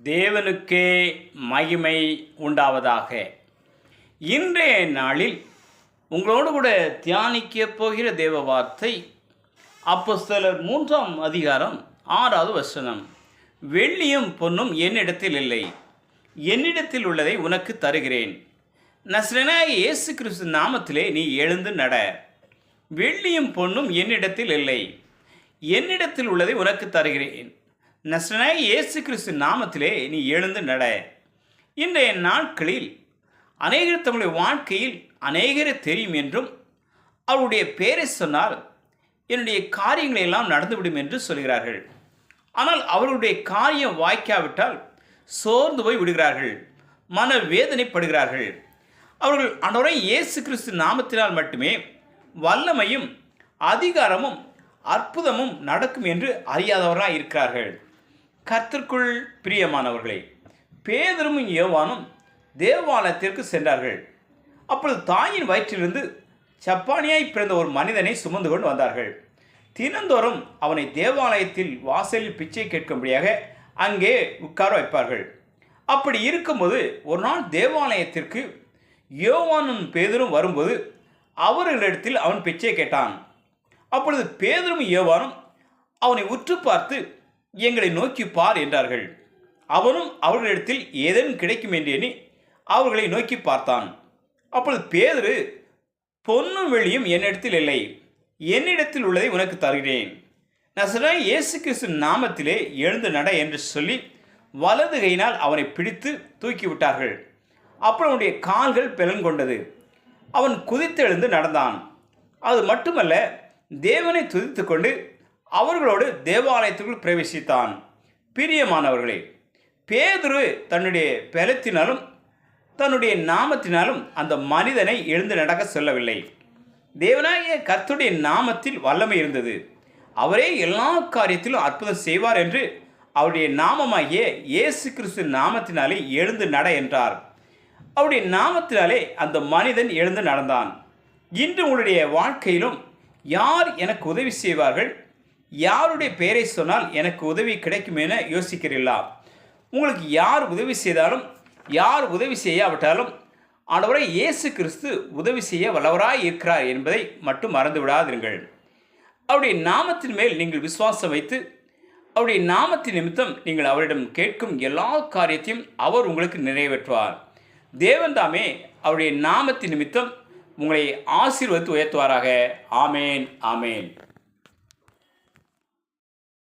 தேவனுக்கே மகிமை உண்டாவதாக. இன்றைய நாளில் உங்களோடு கூட தியானிக்க போகிற தேவ வார்த்தை அப்போஸ்தலர் 3ஆம் அதிகாரம் 6வது வசனம். வெள்ளியும் பொன்னும் என்னிடத்தில் இல்லை, என்னிடத்தில் உள்ளதை உனக்கு தருகிறேன். நசரேயனாகிய இயேசு கிறிஸ்து நாமத்திலே நீ எழுந்து நட. வெள்ளியும் பொன்னும் என்னிடத்தில் இல்லை, என்னிடத்தில் உள்ளதை உனக்கு தருகிறேன். நசரேயனாகிய இயேசு கிறிஸ்து நாமத்திலே நீ எழுந்து நட. இன்றைய நாட்களில் அநேகர் தங்களுடைய வாழ்க்கையில் அநேகரை தெரியும் என்றும் அவருடைய பெயரை சொன்னால் என்னுடைய காரியங்களை எல்லாம் நடந்துவிடும் என்று சொல்கிறார்கள். ஆனால் அவர்களுடைய காரியம் வாய்க்காவிட்டால் சோர்ந்து போய் விடுகிறார்கள், மன வேதனைப்படுகிறார்கள். அவர்கள் ஆண்டவராகிய இயேசு கிறிஸ்து நாமத்தினால் மட்டுமே வல்லமையும் அதிகாரமும் அற்புதமும் நடக்கும் என்று அறியாதவர்களாக இருக்கிறார்கள். கர்த்தருக்குள் பிரியமானவர்களே, பேதுருவும் யோவானும் தேவாலயத்திற்கு சென்றார்கள். அப்பொழுது தாயின் வயிற்றிலிருந்து சப்பானியாய் பிறந்த ஒரு மனிதனை சுமந்து கொண்டு வந்தார்கள். தினந்தோறும் அவனை தேவாலயத்தில் வாசலில் பிச்சை கேட்கும்படியாக அங்கே உட்கார வைப்பார்கள். அப்படி இருக்கும்போது ஒரு நாள் தேவாலயத்திற்கு யோவானும் பேதுரும் வரும்போது அவர்களிடத்தில் அவன் பிச்சை கேட்டான். அப்பொழுது பேதுரும் யோவானும் அவனை உற்று பார்த்து, எங்களை நோக்கி பார் என்றார்கள். அவனும் அவர்களிடத்தில் ஏதேனும் கிடைக்கும் என்று எண்ணி அவர்களை நோக்கி பார்த்தான். அப்பொழுது பேதுரு, பொன்னும் வெள்ளியும் என்னிடத்தில் இல்லை, என்னிடத்தில் உள்ளதை உனக்கு தருகிறேன். நசரேயனாகிய இயேசு கிறிஸ்து நாமத்திலே எழுந்து நட என்று சொல்லி வலது கையினால் அவனை பிடித்து தூக்கிவிட்டார்கள். அப்புறம் அவனுடைய கால்கள் பெலன் கொண்டது. அவன் குதித்தெழுந்து நடந்தான். அது மட்டுமல்ல, தேவனை துதித்து கொண்டு அவர்களோடு தேவாலயத்துக்குள் பிரவேசித்தான். பிரியமானவர்களே, பேதுரு தன்னுடைய பலத்தினாலும் தன்னுடைய நாமத்தினாலும் அந்த மனிதனை எழுந்து நடக்க சொல்லவில்லை. தேவனாகிய கர்த்தருடைய நாமத்தில் வல்லமை இருந்தது. அவரே எல்லா காரியத்திலும் அற்புதம் செய்வார் என்று அவருடைய நாமமாகிய இயேசு கிறிஸ்து நாமத்தினாலே எழுந்து நட என்றார். அவருடைய நாமத்தினாலே அந்த மனிதன் எழுந்து நடந்தான். இன்று உங்களுடைய வாழ்க்கையிலும் யார் எனக்கு உதவி செய்வார்கள், யாருடைய பெயரை சொன்னால் எனக்கு உதவி கிடைக்கும் என யோசிக்கிறீர்களா? உங்களுக்கு யார் உதவி செய்தாலும் யார் உதவி செய்யாவிட்டாலும் ஆண்டவராகிய இயேசு கிறிஸ்து உதவி செய்ய வல்லவராய் இருக்கிறார் என்பதை மட்டும் மறந்து விடாதீர்கள். அவருடைய நாமத்தின் மேல் நீங்கள் விசுவாசம் வைத்து அவருடைய நாமத்தின் நிமித்தம் நீங்கள் அவரிடம் கேட்கும் எல்லா காரியத்தையும் அவர் உங்களுக்கு நிறைவேற்றுவார். தேவன் தாமே அவருடைய நாமத்தின் நிமித்தம் உங்களை ஆசீர்வதித்து உயர்த்துவாராக. ஆமேன், ஆமேன்.